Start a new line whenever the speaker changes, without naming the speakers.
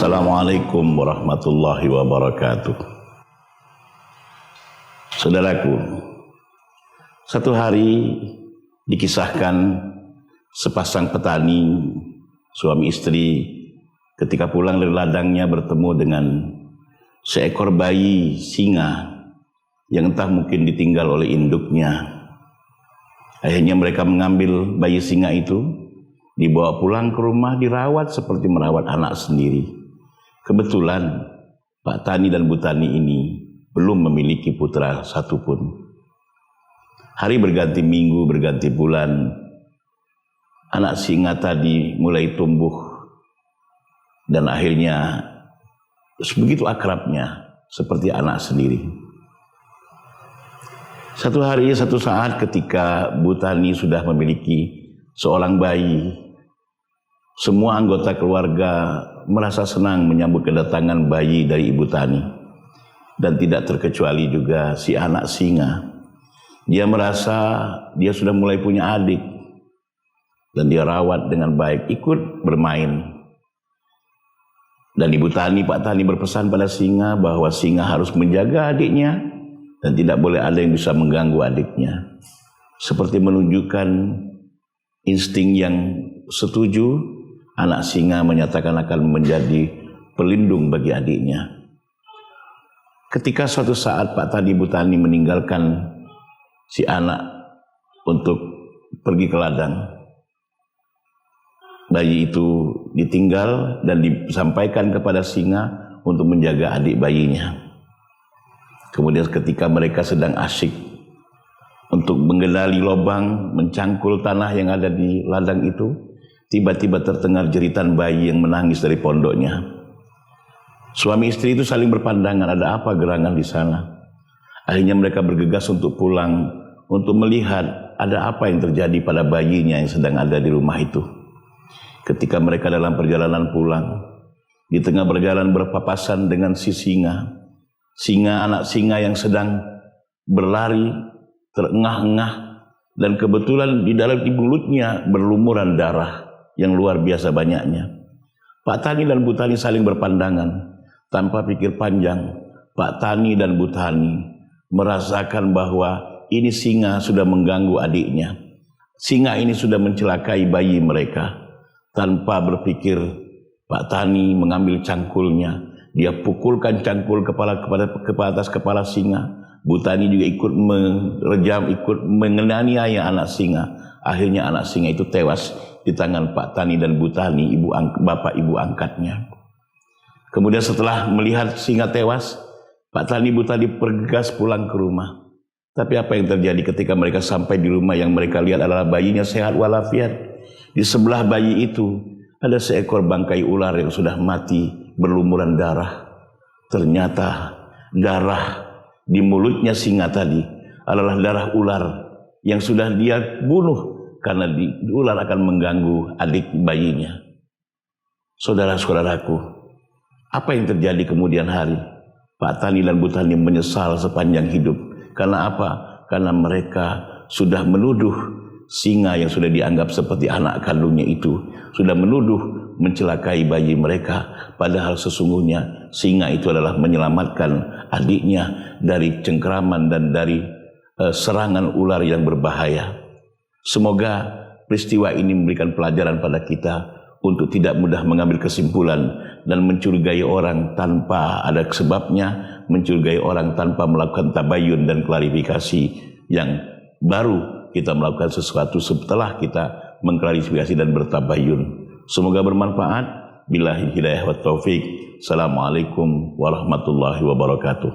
Assalamualaikum warahmatullahi wabarakatuh. Saudaraku, satu hari dikisahkan sepasang petani, suami istri, ketika pulang dari ladangnya bertemu dengan seekor bayi singa yang entah mungkin ditinggal oleh induknya. Akhirnya mereka mengambil bayi singa itu, dibawa pulang ke rumah, dirawat seperti merawat anak sendiri. Kebetulan Pak Tani dan Bu Tani ini belum memiliki putra satupun. Hari berganti minggu, berganti bulan, anak singa tadi mulai tumbuh dan akhirnya begitu akrabnya seperti anak sendiri. Satu hari, satu saat ketika Bu Tani sudah memiliki seorang bayi, semua anggota keluarga merasa senang menyambut kedatangan bayi dari Ibu Tani. Dan tidak terkecuali juga si anak singa. Dia merasa dia sudah mulai punya adik. Dan dia rawat dengan baik, ikut bermain. Dan Ibu Tani, Pak Tani berpesan pada singa bahwa singa harus menjaga adiknya. Dan tidak boleh ada yang bisa mengganggu adiknya. Seperti menunjukkan insting yang setuju, anak singa menyatakan akan menjadi pelindung bagi adiknya. Ketika suatu saat Pak Tani Bu Tani meninggalkan si anak untuk pergi ke ladang, bayi itu ditinggal dan disampaikan kepada singa untuk menjaga adik bayinya. Kemudian ketika mereka sedang asyik untuk menggali lubang, mencangkul tanah yang ada di ladang itu, tiba-tiba terdengar jeritan bayi yang menangis dari pondoknya. Suami istri itu saling berpandangan, ada apa gerangan di sana. Akhirnya mereka bergegas untuk pulang, untuk melihat ada apa yang terjadi pada bayinya yang sedang ada di rumah itu. Ketika mereka dalam perjalanan pulang, di tengah perjalanan berpapasan dengan si singa. Anak singa yang sedang berlari, terengah-engah, dan kebetulan di dalam mulutnya berlumuran darah yang luar biasa banyaknya. Pak Tani dan Bu Tani saling berpandangan. Tanpa pikir panjang, Pak Tani dan Bu Tani merasakan bahwa ini singa sudah mengganggu adiknya. Singa ini sudah mencelakai bayi mereka. Tanpa berpikir, Pak Tani mengambil cangkulnya. Dia pukulkan cangkul ke atas kepala singa. Bu Tani juga ikut merejam, ikut menganiaya anak singa. Akhirnya anak singa itu tewas di tangan Pak Tani dan Bu Tani, bapak ibu angkatnya. Kemudian setelah melihat singa tewas, Pak Tani Bu Tani bergegas pulang ke rumah. Tapi apa yang terjadi ketika mereka sampai di rumah, yang mereka lihat adalah bayinya sehat walafiat. Di sebelah bayi itu ada seekor bangkai ular yang sudah mati berlumuran darah. Ternyata darah di mulutnya singa tadi adalah darah ular yang sudah dia bunuh karena ular akan mengganggu adik bayinya. Saudara-saudaraku, apa yang terjadi kemudian hari? Pak Tani dan Bu Tani menyesal sepanjang hidup. Karena apa? Karena mereka sudah menuduh singa yang sudah dianggap seperti anak kandungnya itu, sudah menuduh mencelakai bayi mereka. Padahal sesungguhnya singa itu adalah menyelamatkan adiknya dari cengkeraman dan dari serangan ular yang berbahaya. Semoga peristiwa ini memberikan pelajaran pada kita untuk tidak mudah mengambil kesimpulan dan mencurigai orang tanpa ada sebabnya, mencurigai orang tanpa melakukan tabayun dan klarifikasi yang baru kita melakukan sesuatu setelah kita mengklarifikasi dan bertabayun. Semoga bermanfaat. Billahi hidayah wa taufik. Assalamualaikum warahmatullahi wabarakatuh.